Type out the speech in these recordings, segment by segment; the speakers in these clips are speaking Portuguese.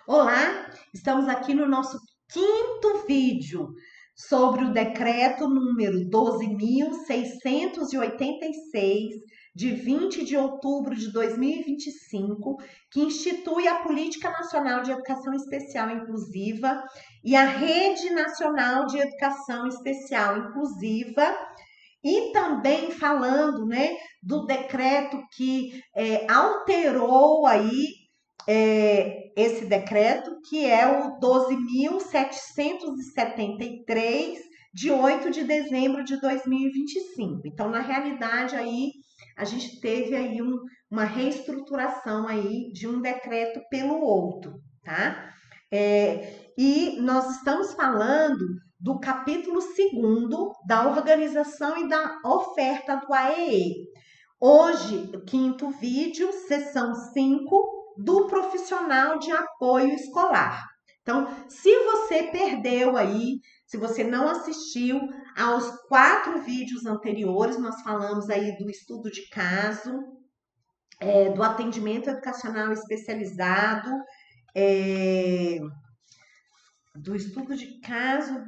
Olá, estamos aqui no nosso quinto vídeo sobre o decreto número 12.686, de 20 de outubro de 2025, que institui a Política Nacional de Educação Especial Inclusiva e a Rede Nacional de Educação Especial Inclusiva, e também falando, né, do decreto que alterou aí esse decreto, que é o 12.773, de 8 de dezembro de 2025. Então, na realidade, aí a gente teve aí uma reestruturação aí de um decreto pelo outro, tá? E nós estamos falando do capítulo 2º da organização e da oferta do AEE. Hoje, o quinto vídeo, sessão 5, do profissional de apoio escolar. Então, se você perdeu aí, se você não assistiu aos 4 vídeos anteriores, nós falamos aí do estudo de caso, do atendimento educacional especializado, do estudo de caso,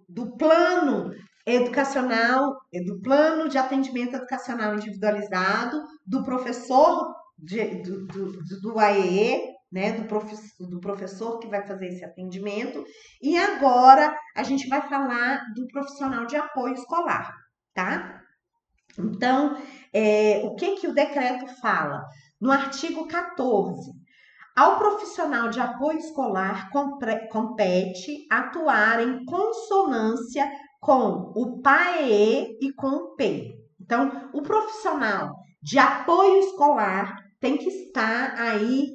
do plano educacional, do plano de atendimento educacional individualizado, do professor do AEE, né, do professor que vai fazer esse atendimento, e agora a gente vai falar do profissional de apoio escolar, tá? Então, o que o decreto fala? No artigo 14, ao profissional de apoio escolar compete atuar em consonância com o PAEE e com o PEI. Então, o profissional de apoio escolar tem que estar aí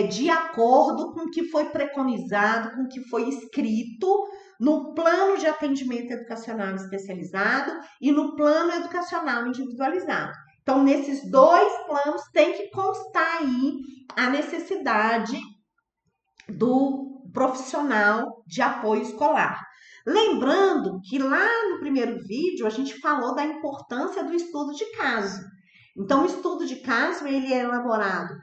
de acordo com o que foi preconizado, com o que foi escrito no plano de atendimento educacional especializado e no plano educacional individualizado. Então, nesses dois planos tem que constar aí a necessidade do profissional de apoio escolar. Lembrando que lá no primeiro vídeo a gente falou da importância do estudo de caso. Então, o estudo de caso ele é elaborado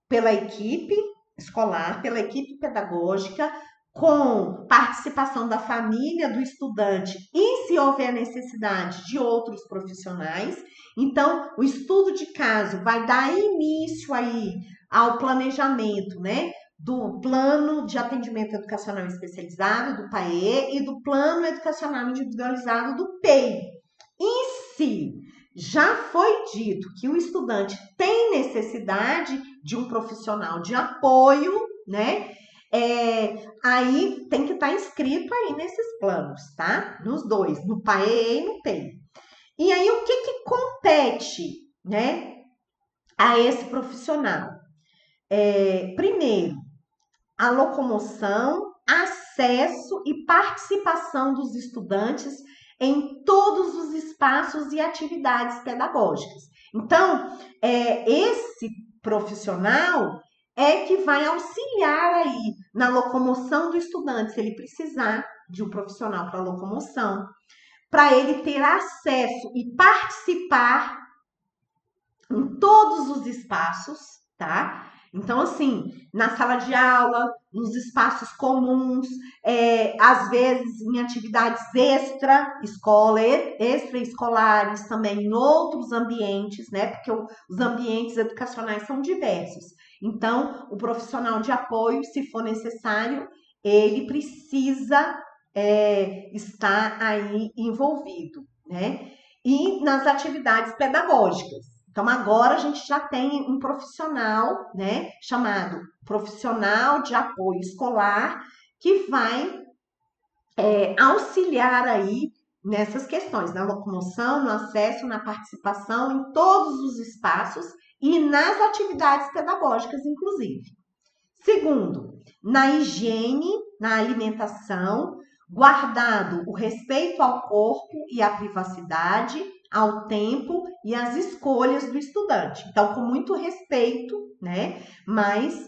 pela equipe escolar, pela equipe pedagógica, com participação da família do estudante e, se houver necessidade, de outros profissionais. Então, o estudo de caso vai dar início aí ao planejamento, né, do plano de atendimento educacional especializado, do PAE, e do plano educacional individualizado, do PEI. E se já foi dito que o estudante tem necessidade de um profissional de apoio, né? Aí tem que estar inscrito aí nesses planos, tá? Nos dois, no PAE e no PEI. E aí o que compete, né, a esse profissional? Primeiro, a locomoção, acesso e participação dos estudantes em todos os espaços e atividades pedagógicas. Então, esse profissional é que vai auxiliar aí na locomoção do estudante, se ele precisar de um profissional para locomoção, para ele ter acesso e participar em todos os espaços, tá? Então, assim, na sala de aula, nos espaços comuns, às vezes em atividades extraescolares, também em outros ambientes, né? Porque os ambientes educacionais são diversos. Então, o profissional de apoio, se for necessário, ele precisa estar aí envolvido, né? E nas atividades pedagógicas. Então, agora a gente já tem um profissional, né, chamado profissional de apoio escolar, que vai auxiliar aí nessas questões, na locomoção, no acesso, na participação em todos os espaços e nas atividades pedagógicas, inclusive. Segundo, na higiene, na alimentação, guardado o respeito ao corpo e à privacidade, ao tempo e às escolhas do estudante. Então, com muito respeito, né? Mas,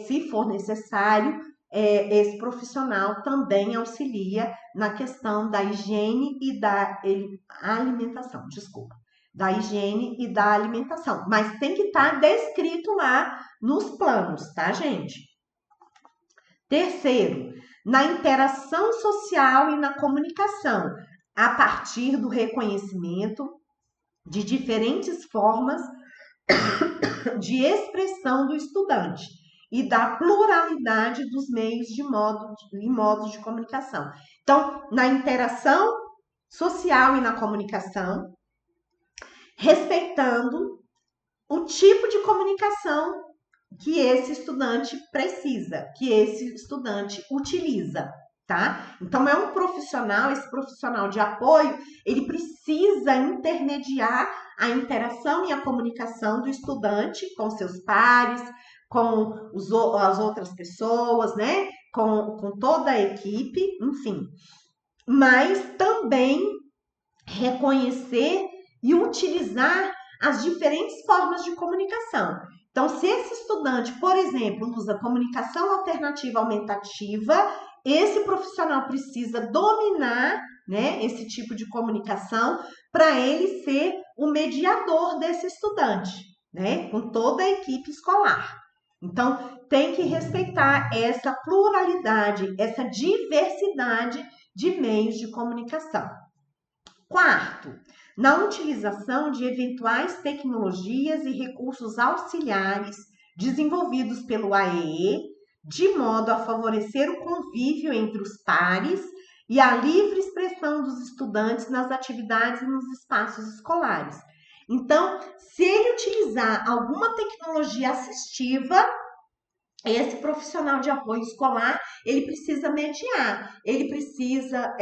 se for necessário, esse profissional também auxilia na questão da higiene e da alimentação, desculpa. Da higiene e da alimentação. Mas tem que estar descrito lá nos planos, tá, gente? Terceiro, na interação social e na comunicação, a partir do reconhecimento de diferentes formas de expressão do estudante e da pluralidade dos meios e modos de comunicação. Então, na interação social e na comunicação, respeitando o tipo de comunicação que esse estudante precisa, que esse estudante utiliza, tá? Então, é um profissional, esse profissional de apoio, ele precisa intermediar a interação e a comunicação do estudante com seus pares, com as outras pessoas, né? Com toda a equipe, enfim. Mas também reconhecer e utilizar as diferentes formas de comunicação. Então, se esse estudante, por exemplo, usa comunicação alternativa aumentativa, esse profissional precisa dominar, né, esse tipo de comunicação para ele ser o mediador desse estudante, né, com toda a equipe escolar. Então, tem que respeitar essa pluralidade, essa diversidade de meios de comunicação. Quarto, na utilização de eventuais tecnologias e recursos auxiliares desenvolvidos pelo AEE, de modo a favorecer o convívio entre os pares e a livre expressão dos estudantes nas atividades e nos espaços escolares. Então, se ele utilizar alguma tecnologia assistiva, esse profissional de apoio escolar, ele precisa mediar, ele precisa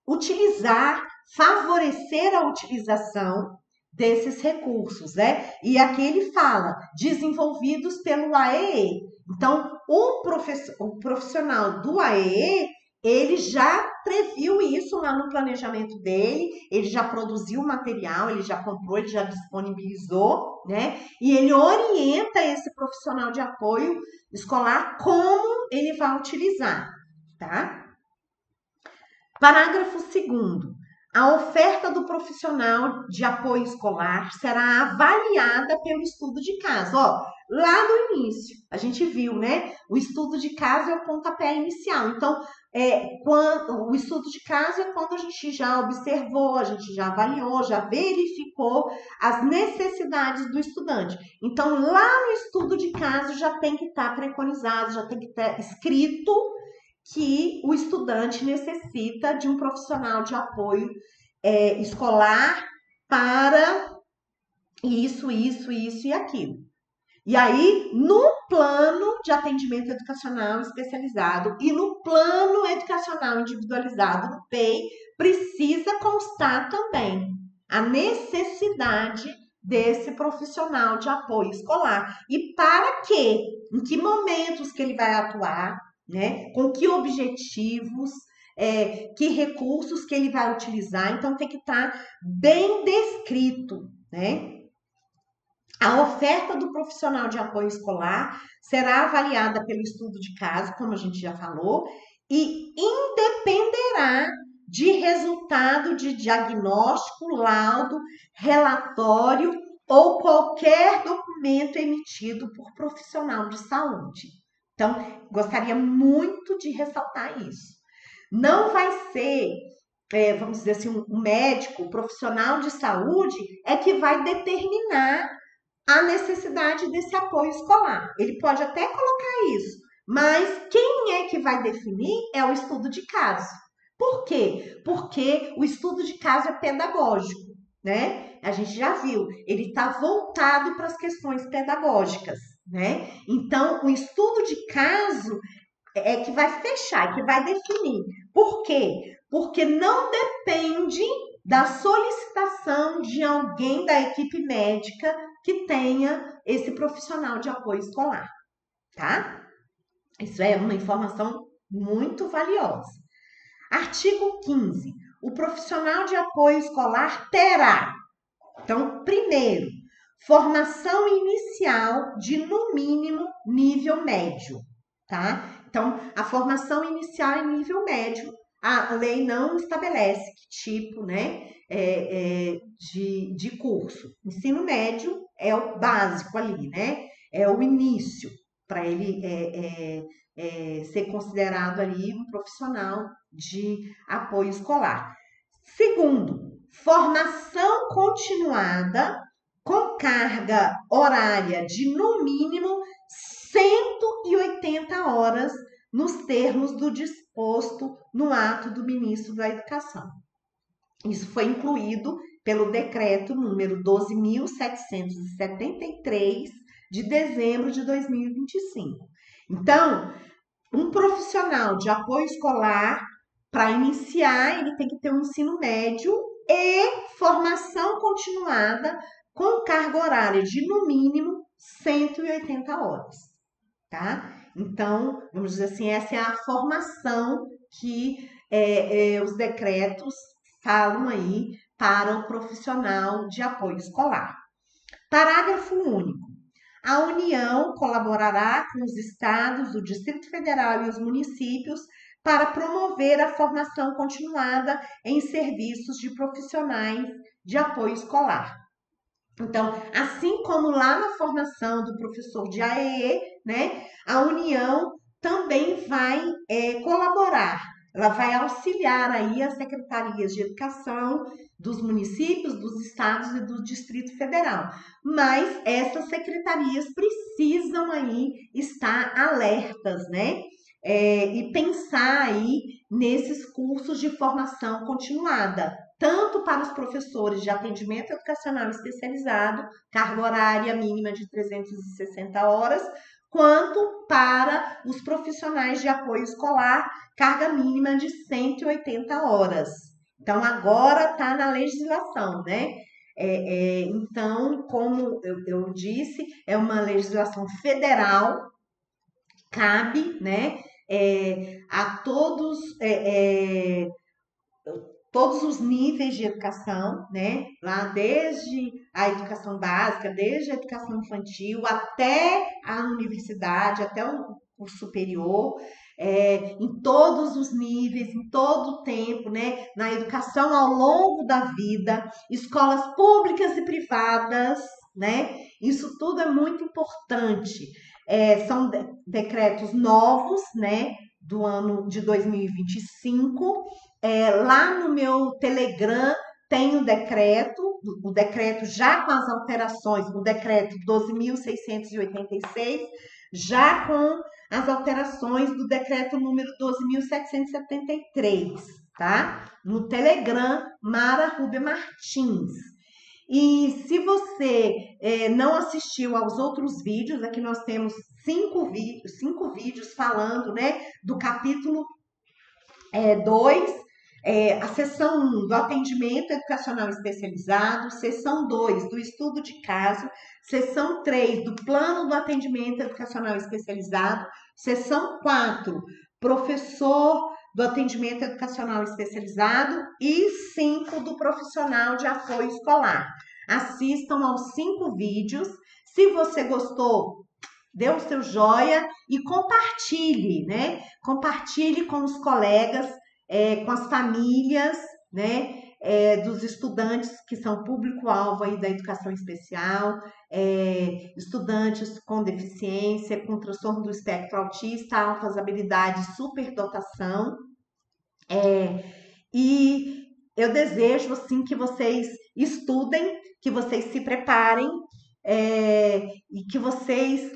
utilizar, favorecer a utilização desses recursos, né? E aqui ele fala, desenvolvidos pelo AEE. Então, o profissional do AEE, ele já previu isso lá no planejamento dele, ele já produziu o material, ele já comprou, ele já disponibilizou, né? E ele orienta esse profissional de apoio escolar como ele vai utilizar, tá? Parágrafo 2º. A oferta do profissional de apoio escolar será avaliada pelo estudo de caso. Ó, lá no início, a gente viu, né? O estudo de caso é o pontapé inicial. Então, o estudo de caso é quando a gente já observou, a gente já avaliou, já verificou as necessidades do estudante. Então, lá no estudo de caso já tem que estar preconizado, já tem que estar escrito que o estudante necessita de um profissional de apoio escolar para isso e aquilo. E aí, no plano de atendimento educacional especializado e no plano educacional individualizado, no PEI, precisa constar também a necessidade desse profissional de apoio escolar. E para quê? Em que momentos que ele vai atuar, né? Com que objetivos, que recursos que ele vai utilizar. Então, tem que estar bem descrito, né? A oferta do profissional de apoio escolar será avaliada pelo estudo de caso, como a gente já falou, e independerá de resultado de diagnóstico, laudo, relatório ou qualquer documento emitido por profissional de saúde. Então, gostaria muito de ressaltar isso. Não vai ser, vamos dizer assim, um médico, um profissional de saúde é que vai determinar a necessidade desse apoio escolar. Ele pode até colocar isso, mas quem é que vai definir é o estudo de caso. Por quê? Porque o estudo de caso é pedagógico, né? A gente já viu, ele está voltado para as questões pedagógicas, né? Então, o estudo de caso é que vai fechar, que vai definir. Por quê? Porque não depende da solicitação de alguém da equipe médica que tenha esse profissional de apoio escolar, tá? Isso é uma informação muito valiosa. Artigo 15. O profissional de apoio escolar terá, então, primeiro, formação inicial de, no mínimo, nível médio, tá? Então, a formação inicial é nível médio. A lei não estabelece que tipo, né, de curso. Ensino médio é o básico ali, né? É o início. para ele ser considerado ali um profissional de apoio escolar. Segundo, formação continuada com carga horária de no mínimo 180 horas nos termos do disposto no ato do ministro da Educação. Isso foi incluído pelo decreto número 12.773 de dezembro de 2025. Então, um profissional de apoio escolar, para iniciar, ele tem que ter um ensino médio e formação continuada com carga horária de, no mínimo, 180 horas, tá? Então, vamos dizer assim, essa é a formação que os decretos falam aí para o profissional de apoio escolar. Parágrafo único. A União colaborará com os estados, o Distrito Federal e os municípios para promover a formação continuada em serviços de profissionais de apoio escolar. Então, assim como lá na formação do professor de AEE, né, a União também vai colaborar. Ela vai auxiliar aí as secretarias de educação dos municípios, dos estados e do Distrito Federal. Mas essas secretarias precisam aí estar alertas, né? E pensar aí nesses cursos de formação continuada, tanto para os professores de atendimento educacional especializado, carga horária mínima de 360 horas, quanto para os profissionais de apoio escolar, carga mínima de 180 horas. Então, agora está na legislação, né? Então, como eu disse, é uma legislação federal, cabe, né, a todos os níveis de educação, né? Lá desde a educação básica, desde a educação infantil até a universidade, até o superior, em todos os níveis, em todo o tempo, né? Na educação ao longo da vida, escolas públicas e privadas, né? Isso tudo é muito importante. São decretos novos, né? Do ano de 2025. Lá no meu Telegram tem o decreto já com as alterações, o decreto 12.686, já com as alterações do decreto número 12.773, tá? No Telegram, Mara Rubia Martins. E se você não assistiu aos outros vídeos, aqui nós temos 5 vídeos falando, né, do capítulo 2, a seção 1 do atendimento educacional especializado, seção 2 do estudo de caso, seção 3 do plano do atendimento educacional especializado, seção 4, professor do atendimento educacional especializado e 5 do profissional de apoio escolar. Assistam aos 5 vídeos. Se você gostou, dê o seu joia e compartilhe, né? Compartilhe com os colegas, com as famílias, né? Dos estudantes que são público-alvo aí da educação especial, estudantes com deficiência, com transtorno do espectro autista, altas habilidades, superdotação. E eu desejo, assim, que vocês estudem, que vocês se preparem, e que vocês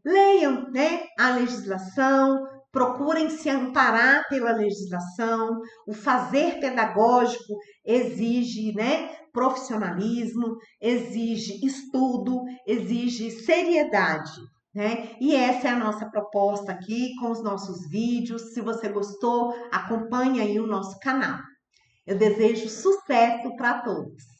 leiam, né, a legislação, procurem se amparar pela legislação. O fazer pedagógico exige, né, profissionalismo, exige estudo, exige seriedade, né? E essa é a nossa proposta aqui com os nossos vídeos. Se você gostou, acompanhe aí o nosso canal. Eu desejo sucesso para todos.